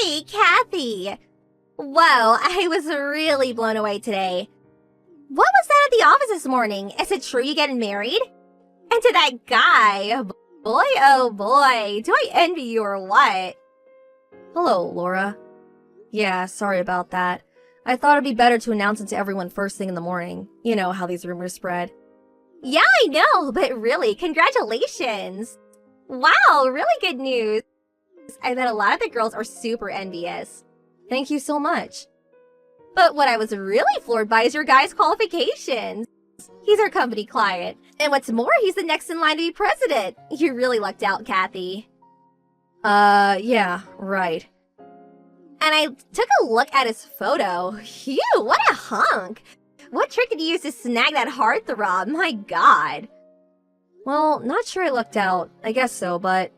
Hey, Kathy! Whoa, I was really blown away today. What was that at the office this morning? Is it true you're getting married? And to that guy? Boy, oh boy, do I envy you or what? Hello, Laura. Yeah, sorry about that. I thought it'd be better to announce it to everyone first thing in the morning. You know how these rumors spread. Yeah, I know, but really, congratulations! Wow, really good news. I bet a lot of the girls are super envious. Thank you so much. But what I was really floored by is your guy's qualifications. He's our company client. And what's more, he's the next in line to be president. You really lucked out, Kathy. Yeah, right. And I took a look at his photo. Phew, what a hunk! What trick did you use to snag that heartthrob? My god. Well, not sure I lucked out. I guess so, but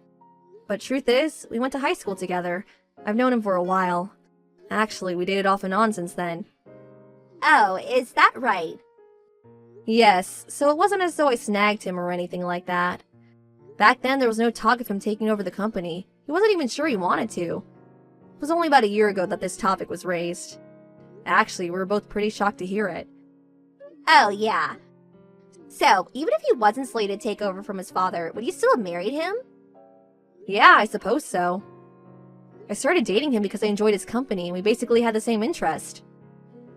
truth is, we went to high school together. I've known him for a while. Actually, we dated off and on since then. Oh, is that right? Yes, so it wasn't as though I snagged him or anything like that. Back then, there was no talk of him taking over the company. He wasn't even sure he wanted to. It was only about a year ago that this topic was raised. Actually, we were both pretty shocked to hear it. Oh, yeah. So, even if he wasn't slated to take over from his father, would you still have married him? Yeah, I suppose so. I started dating him because I enjoyed his company, and we basically had the same interest.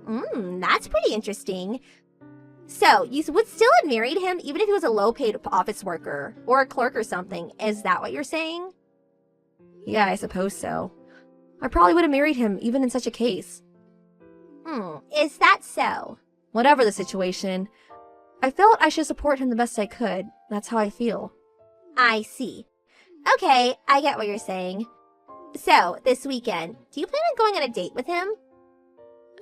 That's pretty interesting. So, you would still have married him even if he was a low-paid office worker, or a clerk or something. Is that what you're saying? Yeah, I suppose so. I probably would have married him even in such a case. Is that so? Whatever the situation, I felt I should support him the best I could. That's how I feel. I see. Okay, I get what you're saying. So, this weekend, do you plan on going on a date with him?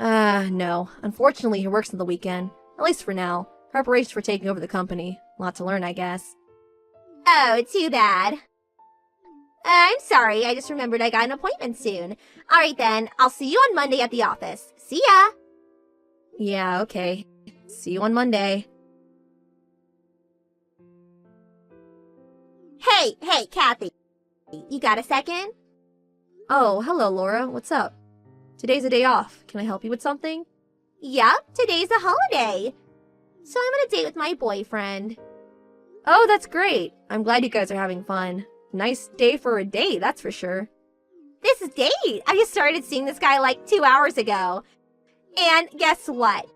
No. Unfortunately, he works on the weekend. At least for now. Preparation for taking over the company. Lot to learn, I guess. Oh, too bad. I'm sorry, I just remembered I got an appointment soon. Alright then, I'll see you on Monday at the office. See ya! Yeah, okay. See you on Monday. Hey, Kathy. You got a second? Oh, hello, Laura. What's up? Today's a day off. Can I help you with something? Yup, today's a holiday. So I'm on a date with my boyfriend. Oh, that's great. I'm glad you guys are having fun. Nice day for a date, that's for sure. This date? I just started seeing this guy like 2 hours ago. And guess what?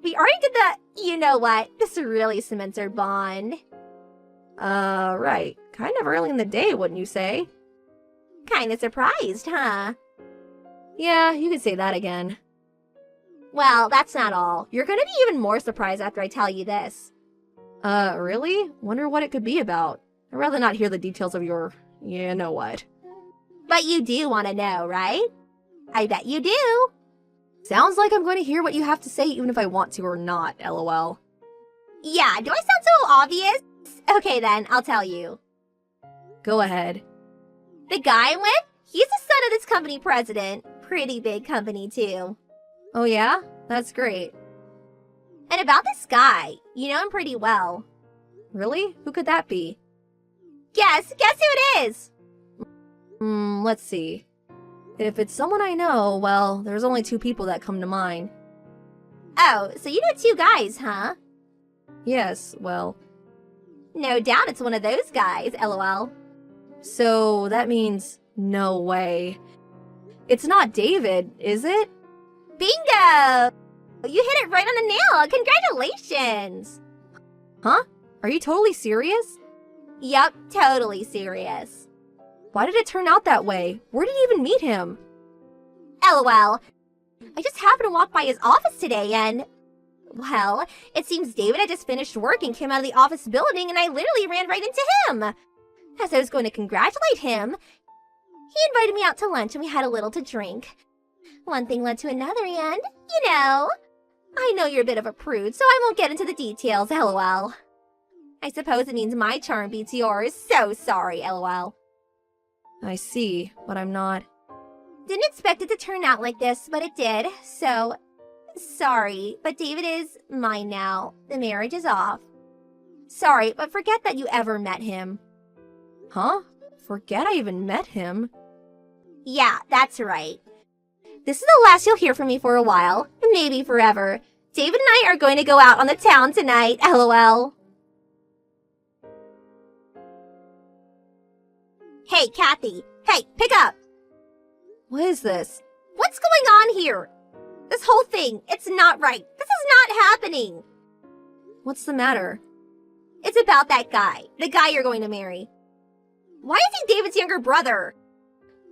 We already did the, you know what, this really cements our bond. Right. Kind of early in the day, wouldn't you say? Kinda surprised, huh? Yeah, you could say that again. Well, that's not all. You're gonna be even more surprised after I tell you this. Really? Wonder what it could be about. I'd rather not hear the details of your, you know what. But you do want to know, right? I bet you do. Sounds like I'm going to hear what you have to say even if I want to or not, lol. Yeah, do I sound so obvious? Okay then, I'll tell you. Go ahead. The guy I'm with, he's the son of this company president. Pretty big company too. Oh yeah? That's great. And about this guy, you know him pretty well. Really? Who could that be? Guess who it is? Let's see. If it's someone I know, well, there's only 2 people that come to mind. Oh, so you know 2 guys, huh? Yes, well. No doubt it's one of those guys, lol. So that means no way. It's not David, is it? Bingo! You hit it right on the nail. Congratulations! Huh? Are you totally serious? Yup, totally serious. Why did it turn out that way? Where did you even meet him? LOL. I just happened to walk by his office today and... Well, it seems David had just finished work and came out of the office building and I literally ran right into him. As I was going to congratulate him, he invited me out to lunch and we had a little to drink. One thing led to another and, you know... I know you're a bit of a prude, so I won't get into the details, lol. I suppose it means my charm beats yours. So sorry, lol. I see, but I'm not... Didn't expect it to turn out like this, but it did, so... Sorry, but David is mine now. The marriage is off. Sorry, but forget that you ever met him. Huh? Forget I even met him? Yeah, that's right. This is the last you'll hear from me for a while, maybe forever. David and I are going to go out on the town tonight, lol. Hey, Kathy. Hey, pick up. What is this? What's going on here? This whole thing, it's not right. This is not happening. What's the matter? It's about that guy, the guy you're going to marry. Why is he David's younger brother?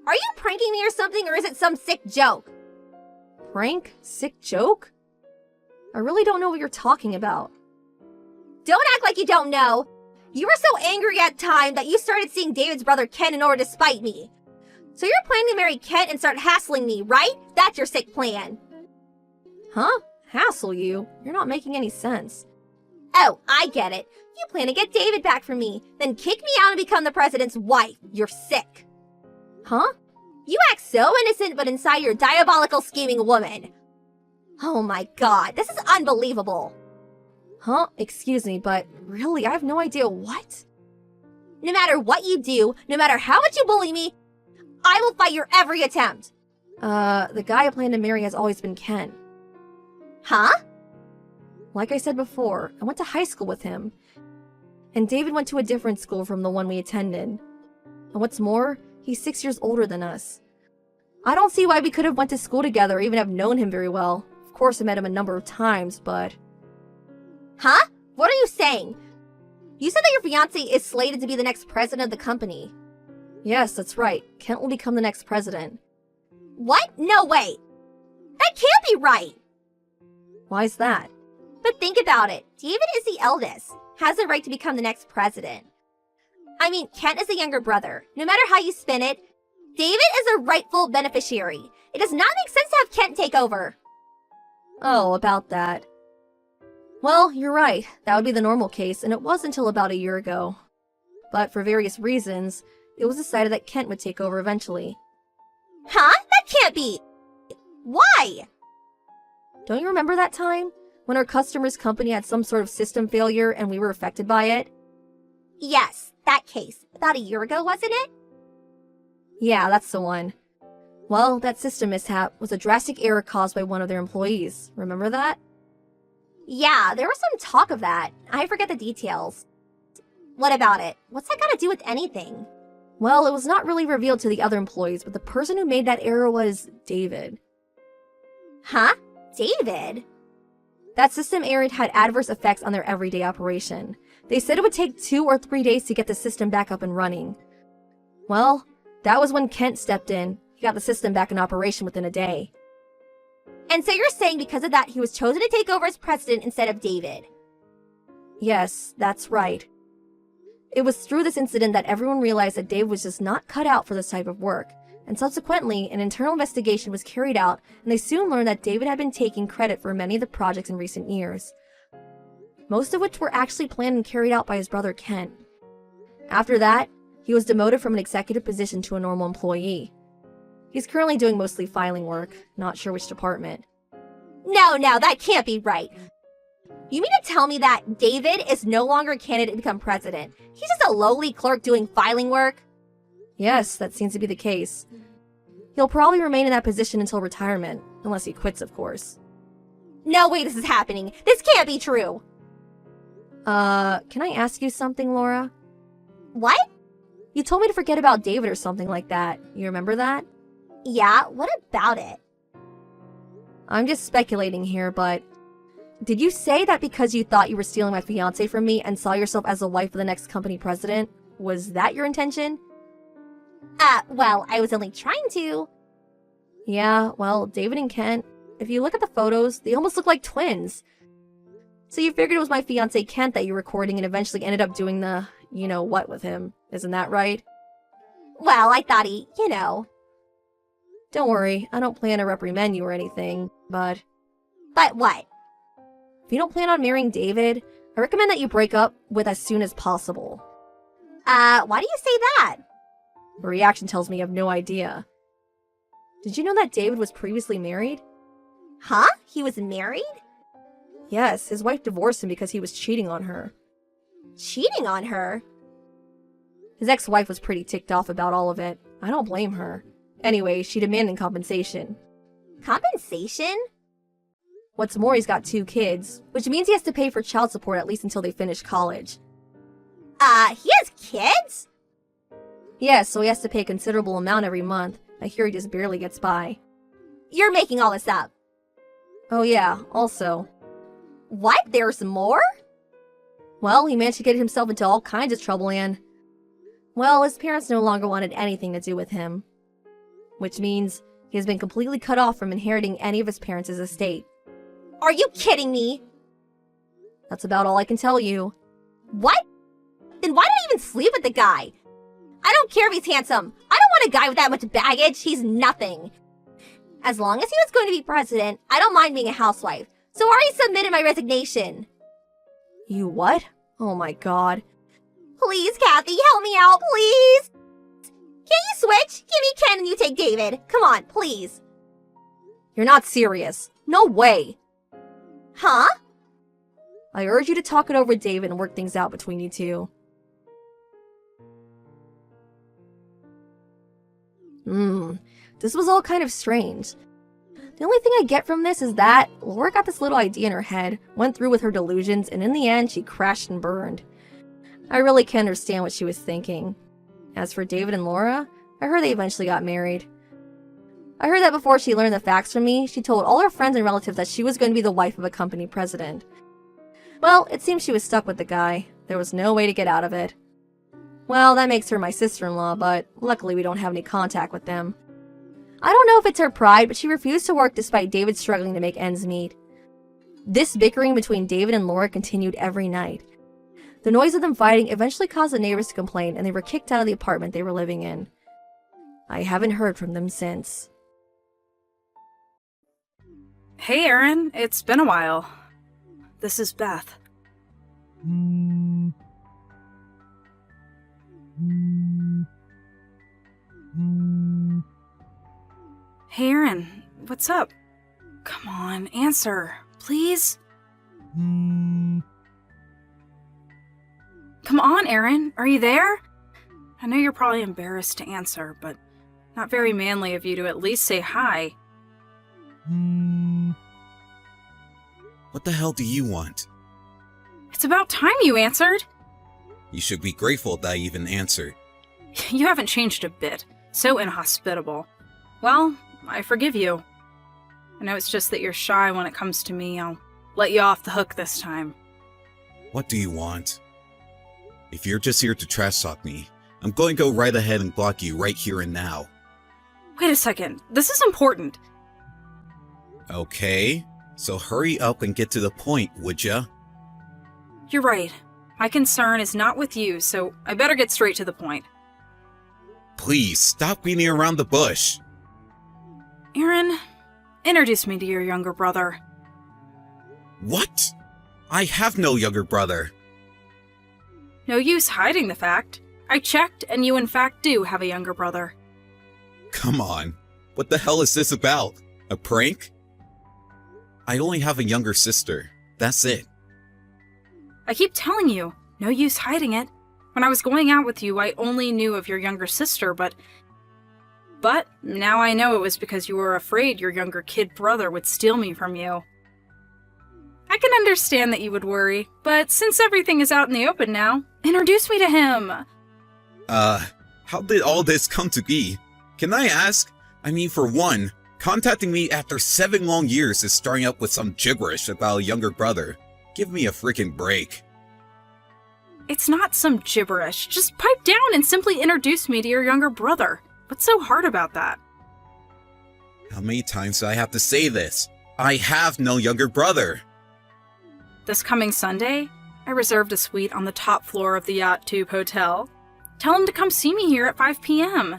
Are you pranking me or something, or is it some sick joke? Prank? Sick joke? I really don't know what you're talking about. Don't act like you don't know. You were so angry at the time that you started seeing David's brother Ken in order to spite me. So you're planning to marry Kent and start hassling me, right? That's your sick plan. Huh? Hassle you? You're not making any sense. Oh, I get it. You plan to get David back from me, then kick me out and become the president's wife. You're sick. Huh? You act so innocent, but inside you're a diabolical scheming woman. Oh my god, this is unbelievable. Huh? Excuse me, but really, I have no idea what? No matter what you do, no matter how much you bully me, I will fight your every attempt. The guy I plan to marry has always been Ken. Huh? Like I said before, I went to high school with him. And David went to a different school from the one we attended. And what's more, he's 6 years older than us. I don't see why we could have went to school together or even have known him very well. Of course, I met him a number of times, but... Huh? What are you saying? You said that your fiancé is slated to be the next president of the company. Yes, that's right. Kent will become the next president. What? No way. That can't be right. Why's that? But think about it. David is the eldest, has the right to become the next president. I mean, Kent is the younger brother. No matter how you spin it, David is a rightful beneficiary. It does not make sense to have Kent take over. Oh, about that. Well, you're right. That would be the normal case, and it was until about a year ago. But for various reasons, it was decided that Kent would take over eventually. Huh? That can't be. Why? Don't you remember that time? When our customer's company had some sort of system failure and we were affected by it? Yes, that case. About a year ago, wasn't it? Yeah, that's the one. Well, that system mishap was a drastic error caused by one of their employees. Remember that? Yeah, there was some talk of that. I forget the details. What about it? What's that got to do with anything? Well, it was not really revealed to the other employees, but the person who made that error was David. Huh? David? That system error had adverse effects on their everyday operation. They said it would take 2 or 3 days to get the system back up and running. Well, that was when Kent stepped in. He got the system back in operation within a day. And so you're saying because of that, he was chosen to take over as president instead of David? Yes, that's right. It was through this incident that everyone realized that David was just not cut out for this type of work, and subsequently, an internal investigation was carried out, and they soon learned that David had been taking credit for many of the projects in recent years, most of which were actually planned and carried out by his brother Kent. After that, he was demoted from an executive position to a normal employee. He's currently doing mostly filing work, not sure which department. No, that can't be right. You mean to tell me that David is no longer a candidate to become president? He's just a lowly clerk doing filing work? Yes, that seems to be the case. He'll probably remain in that position until retirement, unless he quits, of course. No way this is happening. This can't be true. Can I ask you something, Laura? What? You told me to forget about David or something like that. You remember that? Yeah, what about it? I'm just speculating here, but... Did you say that because you thought you were stealing my fiancé from me and saw yourself as the wife of the next company president? Was that your intention? Well, I was only trying to. Yeah, well, David and Kent, if you look at the photos, they almost look like twins. So you figured it was my fiancé Kent that you were recording and eventually ended up doing the, you-know-what with him. Isn't that right? Well, I thought he, Don't worry, I don't plan to reprimand you or anything, but... But what? If you don't plan on marrying David, I recommend that you break up with as soon as possible. Why do you say that? Your reaction tells me you have no idea. Did you know that David was previously married? Huh? He was married? Yes, his wife divorced him because he was cheating on her. Cheating on her? His ex-wife was pretty ticked off about all of it. I don't blame her. Anyway, she demanded compensation. Compensation? What's more, he's got 2 kids, which means he has to pay for child support at least until they finish college. He has kids? Yeah, so he has to pay a considerable amount every month. I hear he just barely gets by. You're making all this up. Oh yeah, also. What? There's more? Well, he managed to get himself into all kinds of trouble and... Well, his parents no longer wanted anything to do with him. Which means he has been completely cut off from inheriting any of his parents' estate. Are you kidding me? That's about all I can tell you. What? Then why did I even sleep with the guy? I don't care if he's handsome. I don't want a guy with that much baggage. He's nothing. As long as he was going to be president, I don't mind being a housewife. So I already submitted my resignation. You what? Oh my god. Please, Kathy, help me out, please. Can you switch? Give me Ken and you take David. Come on, please. You're not serious. No way. Huh? I urge you to talk it over with David and work things out between you two. This was all kind of strange. The only thing I get from this is that Laura got this little idea in her head, went through with her delusions, and in the end, she crashed and burned. I really can't understand what she was thinking. As for David and Laura, I heard they eventually got married. I heard that before she learned the facts from me, she told all her friends and relatives that she was going to be the wife of a company president. Well, it seems she was stuck with the guy. There was no way to get out of it. Well, that makes her my sister-in-law, but luckily we don't have any contact with them. I don't know if it's her pride, but she refused to work despite David struggling to make ends meet. This bickering between David and Laura continued every night. The noise of them fighting eventually caused the neighbors to complain, and they were kicked out of the apartment they were living in. I haven't heard from them since. Hey, Aaron. It's been a while. This is Beth. Hey, Aaron. What's up? Come on, answer. Please? Come on, Aaron. Are you there? I know you're probably embarrassed to answer, but not very manly of you to at least say hi. What the hell do you want? It's about time you answered. You should be grateful that I even answered. You haven't changed a bit. So inhospitable. Well, I forgive you. I know it's just that you're shy when it comes to me. I'll let you off the hook this time. What do you want? If you're just here to trash talk me, I'm going to go right ahead and block you right here and now. Wait a second. This is important. Okay, so hurry up and get to the point, would ya? You're right. My concern is not with you, so I better get straight to the point. Please, stop beating around the bush. Aaron, introduce me to your younger brother. What? I have no younger brother. No use hiding the fact. I checked, and you in fact do have a younger brother. Come on, what the hell is this about? A prank? I only have a younger sister. That's it. I keep telling you, no use hiding it. When I was going out with you, I only knew of your younger sister, but now I know it was because you were afraid your younger kid brother would steal me from you. I can understand that you would worry, but since everything is out in the open now, introduce me to him. How did all this come to be? Can I ask? I mean, for one, contacting me after 7 long years is starting up with some gibberish about a younger brother. Give me a freaking break. It's not some gibberish. Just pipe down and simply introduce me to your younger brother. What's so hard about that? How many times do I have to say this? I have no younger brother. This coming Sunday, I reserved a suite on the top floor of the Yacht Tube Hotel. Tell him to come see me here at 5 p.m.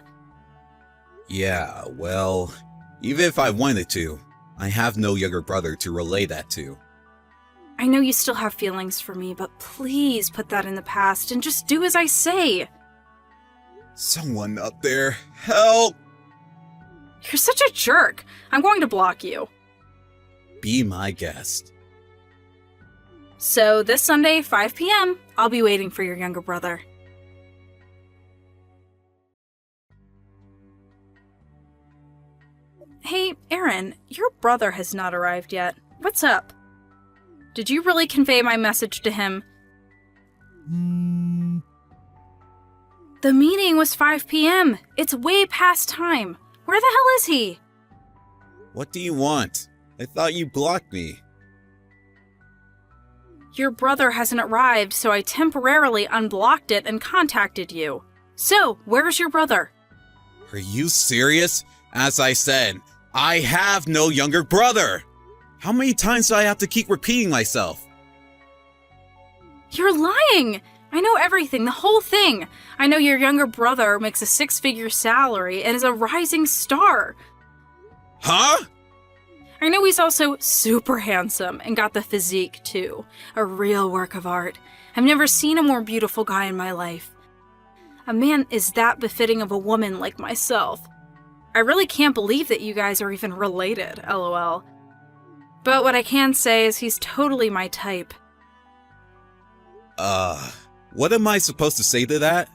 Yeah, well, even if I wanted to, I have no younger brother to relay that to. I know you still have feelings for me, but please put that in the past and just do as I say. Someone up there, help! You're such a jerk. I'm going to block you. Be my guest. So this Sunday, 5 p.m., I'll be waiting for your younger brother. Hey, Aaron, your brother has not arrived yet. What's up? Did you really convey my message to him? The meeting was 5 p.m. It's way past time. Where the hell is he? What do you want? I thought you blocked me. Your brother hasn't arrived, so I temporarily unblocked it and contacted you. So, where's your brother? Are you serious? As I said, I have no younger brother! How many times do I have to keep repeating myself? You're lying! I know everything, the whole thing. I know your younger brother makes a 6-figure salary and is a rising star. Huh? I know he's also super handsome and got the physique too. A real work of art. I've never seen a more beautiful guy in my life. A man is that befitting of a woman like myself. I really can't believe that you guys are even related, lol. But what I can say is he's totally my type. What am I supposed to say to that?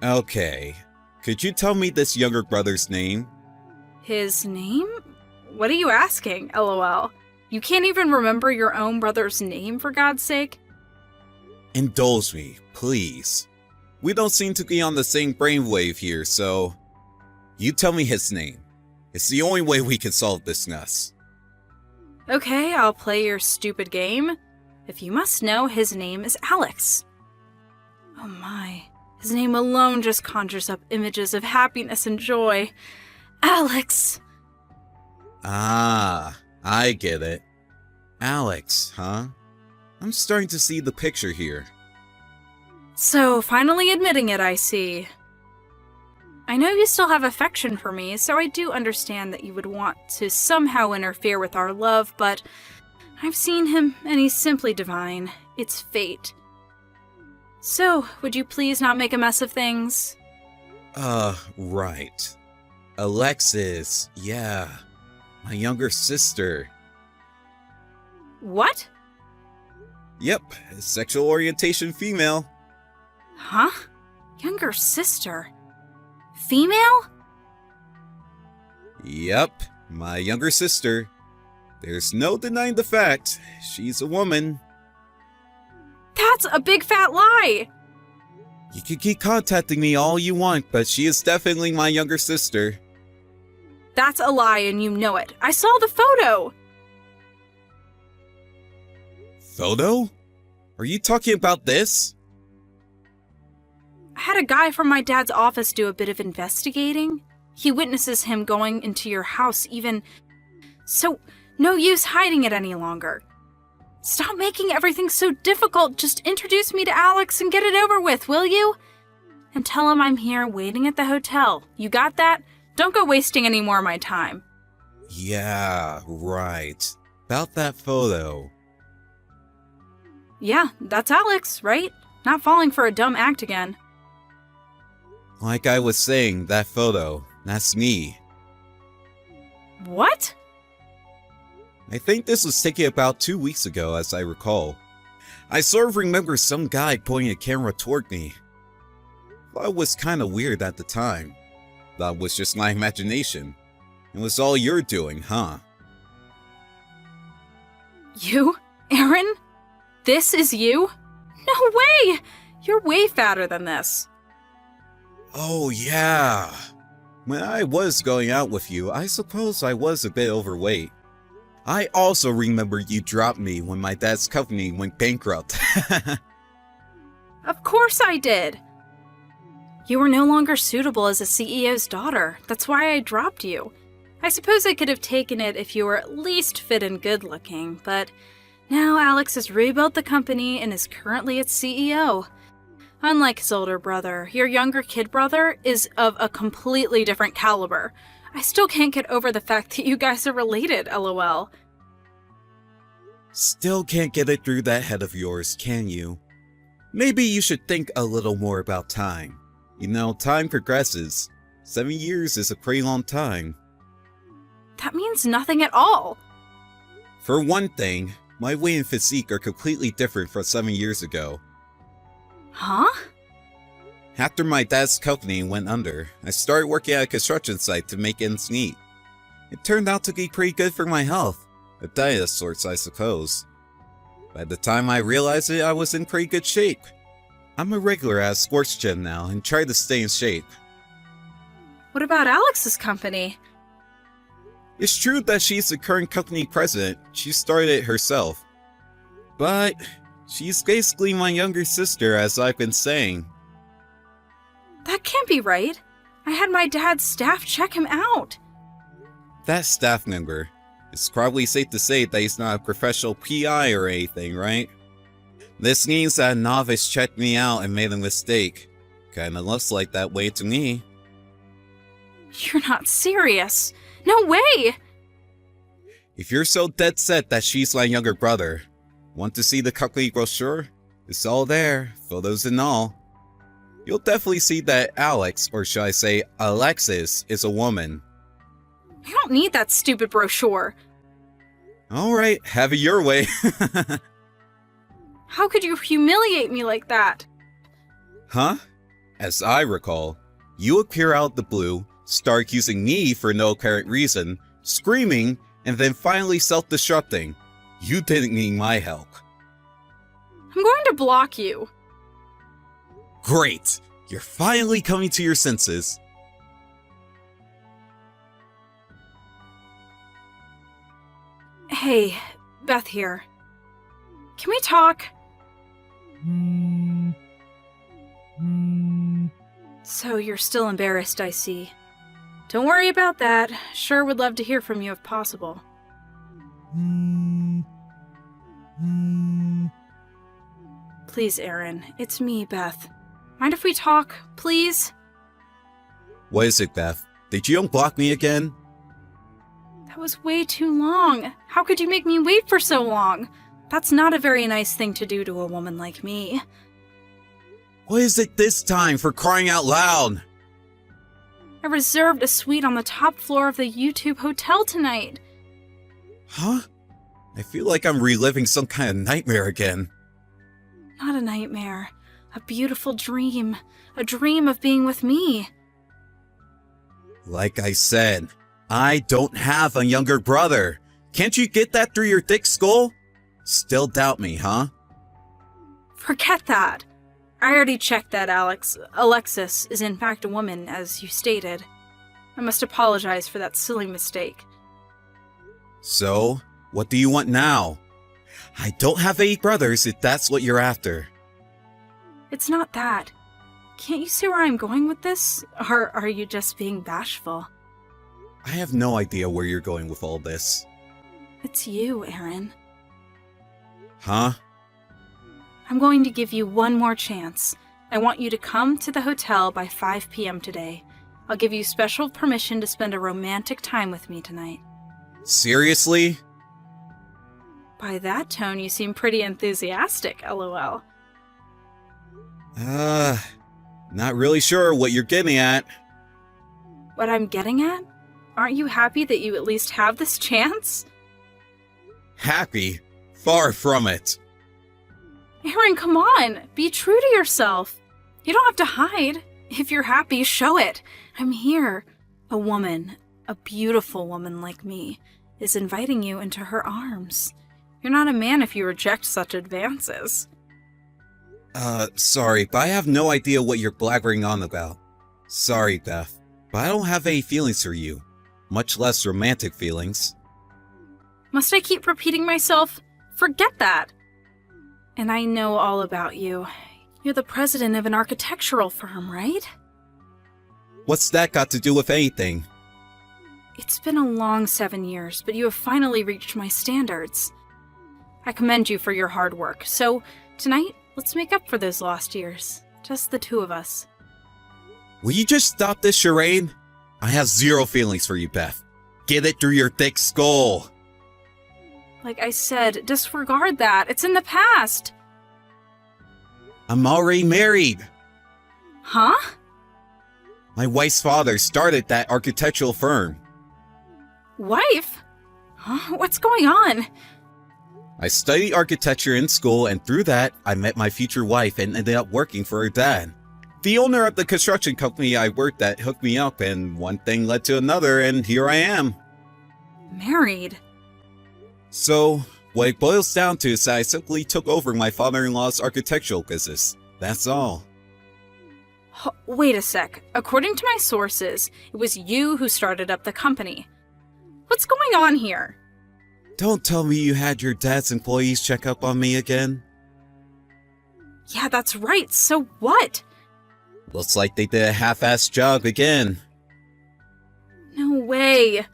Okay, could you tell me this younger brother's name? His name? What are you asking, lol? You can't even remember your own brother's name, for God's sake? Indulge me, please. We don't seem to be on the same brainwave here, so... You tell me his name. It's the only way we can solve this mess. Okay, I'll play your stupid game. If you must know, his name is Alex. Oh my, his name alone just conjures up images of happiness and joy. Alex! Ah, I get it. Alex, huh? I'm starting to see the picture here. So, finally admitting it, I see. I know you still have affection for me, so I do understand that you would want to somehow interfere with our love, but I've seen him, and he's simply divine. It's fate. So, would you please not make a mess of things? Right. Alexis, yeah. My younger sister. What? Yep, sexual orientation female. Huh? Younger sister? Female? Yep, my younger sister. There's no denying the fact, she's a woman. That's a big fat lie! You can keep contacting me all you want, but she is definitely my younger sister. That's a lie and you know it. I saw the photo! Photo? Are you talking about this? I had a guy from my dad's office do a bit of investigating. He witnesses him going into your house even... So, no use hiding it any longer. Stop making everything so difficult. Just introduce me to Alex and get it over with, will you? And tell him I'm here waiting at the hotel. You got that? Don't go wasting any more of my time. Yeah, right. About that photo. Yeah, that's Alex, right? Not falling for a dumb act again. Like I was saying, that photo, that's me. What? I think this was taken about 2 weeks ago, as I recall. I sort of remember some guy pointing a camera toward me. Thought it was kinda weird at the time. That was just my imagination. It was all you're doing, huh? You? Aaron? This is you? No way! You're way fatter than this. Oh yeah. When I was going out with you, I suppose I was a bit overweight. I also remember you dropped me when my dad's company went bankrupt. Of course I did. You were no longer suitable as a CEO's daughter. That's why I dropped you. I suppose I could have taken it if you were at least fit and good looking, but now Alex has rebuilt the company and is currently its CEO. Unlike his older brother, your younger kid brother is of a completely different caliber. I still can't get over the fact that you guys are related, lol. Still can't get it through that head of yours, can you? Maybe you should think a little more about time. You know, time progresses. 7 years is a pretty long time. That means nothing at all. For one thing, my weight and physique are completely different from 7 years ago. Huh? After my dad's company went under, I started working at a construction site to make ends meet. It turned out to be pretty good for my health. A diet of sorts, I suppose. By the time I realized it, I was in pretty good shape. I'm a regular at a sports gym now and try to stay in shape. What about Alex's company? It's true that she's the current company president. She started it herself. But she's basically my younger sister, as I've been saying. That can't be right. I had my dad's staff check him out. That staff member. It's probably safe to say that he's not a professional PI or anything, right? This means that a novice checked me out and made a mistake. Kinda looks like that way to me. You're not serious. No way! If you're so dead set that she's my younger brother, want to see the company brochure? It's all there, photos and all. You'll definitely see that Alex, or should I say Alexis, is a woman. I don't need that stupid brochure. Alright, have it your way. How could you humiliate me like that? Huh? As I recall, you appear out of the blue, start accusing me for no apparent reason, screaming, and then finally self-destructing. You didn't need my help. I'm going to block you. Great! You're finally coming to your senses. Hey, Beth here. Can we talk? So you're still embarrassed, I see. Don't worry about that. Sure would love to hear from you if possible. Please, Aaron. It's me, Beth. Mind if we talk, please? What is it, Beth? Did you unblock me again? That was way too long. How could you make me wait for so long? That's not a very nice thing to do to a woman like me. What is it this time, for crying out loud? I reserved a suite on the top floor of the YouTube hotel tonight. Huh? I feel like I'm reliving some kind of nightmare again. Not a nightmare. A beautiful dream. A dream of being with me. Like I said, I don't have a younger brother. Can't you get that through your thick skull? Still doubt me, huh? Forget that. I already checked that, Alex. Alexis is in fact a woman, as you stated. I must apologize for that silly mistake. So, what do you want now? I don't have 8 brothers if that's what you're after. It's not that. Can't you see where I'm going with this? Or are you just being bashful? I have no idea where you're going with all this. It's you, Aaron. Huh? I'm going to give you one more chance. I want you to come to the hotel by 5 p.m. today. I'll give you special permission to spend a romantic time with me tonight. Seriously? By that tone, you seem pretty enthusiastic, lol. Not really sure what you're getting at. What I'm getting at? Aren't you happy that you at least have this chance? Happy? Far from it. Aaron, come on! Be true to yourself! You don't have to hide. If you're happy, show it. I'm here. A woman, a beautiful woman like me, is inviting you into her arms. You're not a man if you reject such advances. Sorry, but I have no idea what you're blabbering on about. Sorry, Beth, but I don't have any feelings for you. Much less romantic feelings. Must I keep repeating myself? Forget that! And I know all about you. You're the president of an architectural firm, right? What's that got to do with anything? It's been a long 7 years, but you have finally reached my standards. I commend you for your hard work, so tonight, let's make up for those lost years. Just the two of us. Will you just stop this charade? I have zero feelings for you, Beth. Get it through your thick skull. Like I said, disregard that. It's in the past. I'm already married. Huh? My wife's father started that architectural firm. Wife? Huh? What's going on? I studied architecture in school, and through that, I met my future wife and ended up working for her dad. The owner of the construction company I worked at hooked me up, and one thing led to another, and here I am. Married? So, what it boils down to is that I simply took over my father-in-law's architectural business. That's all. Wait a sec. According to my sources, it was you who started up the company. What's going on here? Don't tell me you had your dad's employees check up on me again. Yeah, that's right. So what? Looks like they did a half-assed job again. No way.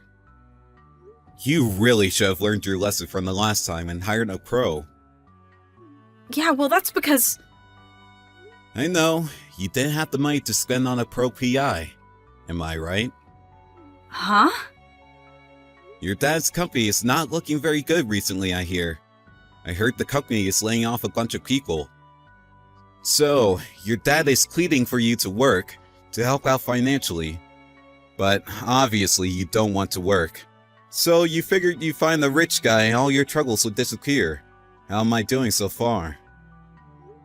You really should have learned your lesson from the last time and hired a pro. Yeah, well, that's because... I know, you didn't have the money to spend on a pro PI. Am I right? Huh? Your dad's company is not looking very good recently, I hear. I heard the company is laying off a bunch of people. So, your dad is pleading for you to work, to help out financially. But obviously you don't want to work. So you figured you'd find the rich guy and all your troubles would disappear. How am I doing so far?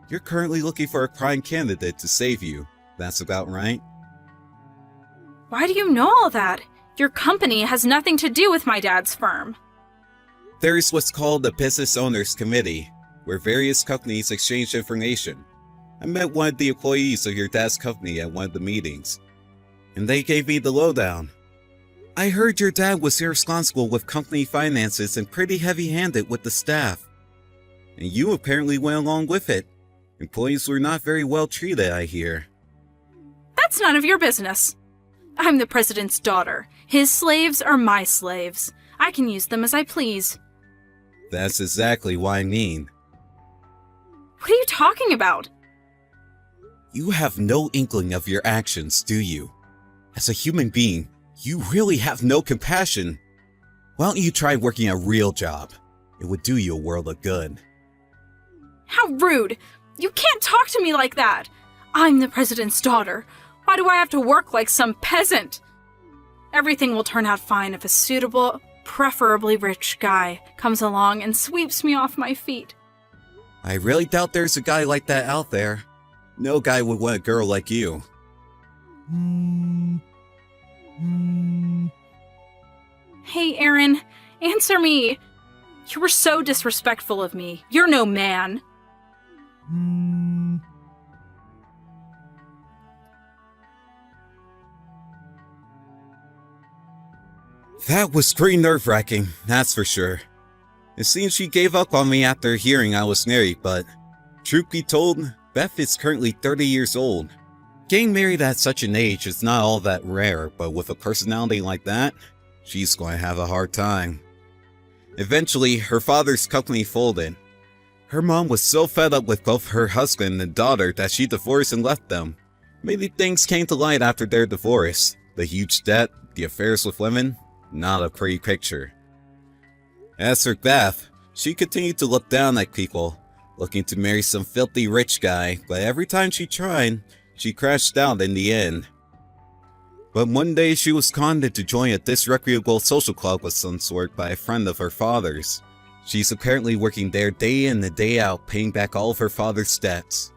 You're currently looking for a prime candidate to save you. That's about right? Why do you know all that? Your company has nothing to do with my dad's firm. There's what's called a Business Owners Committee, where various companies exchange information. I met one of the employees of your dad's company at one of the meetings, and they gave me the lowdown. I heard your dad was irresponsible with company finances and pretty heavy-handed with the staff. And you apparently went along with it. Employees were not very well treated, I hear. That's none of your business. I'm the president's daughter. His slaves are my slaves. I can use them as I please. That's exactly what I mean. What are you talking about? You have no inkling of your actions, do you? As a human being, you really have no compassion. Why don't you try working a real job? It would do you a world of good. How rude! You can't talk to me like that! I'm the president's daughter. Why do I have to work like some peasant? Everything will turn out fine if a suitable, preferably rich guy comes along and sweeps me off my feet. I really doubt there's a guy like that out there. No guy would want a girl like you. Hey, Aaron, answer me. You were so disrespectful of me. You're no man. That was pretty nerve-wracking, that's for sure. It seems she gave up on me after hearing I was married, but truth be told, Beth is currently 30 years old. Getting married at such an age is not all that rare, but with a personality like that, she's going to have a hard time. Eventually, her father's company folded. Her mom was so fed up with both her husband and daughter that she divorced and left them. Many things came to light after their divorce. The huge debt, the affairs with women, not a pretty picture. As for Beth, she continued to look down at people, looking to marry some filthy rich guy, but every time she tried, she crashed out in the end. But one day she was conned into joining a disreputable social club of some sort by a friend of her father's. She's apparently working there day in and day out, paying back all of her father's debts.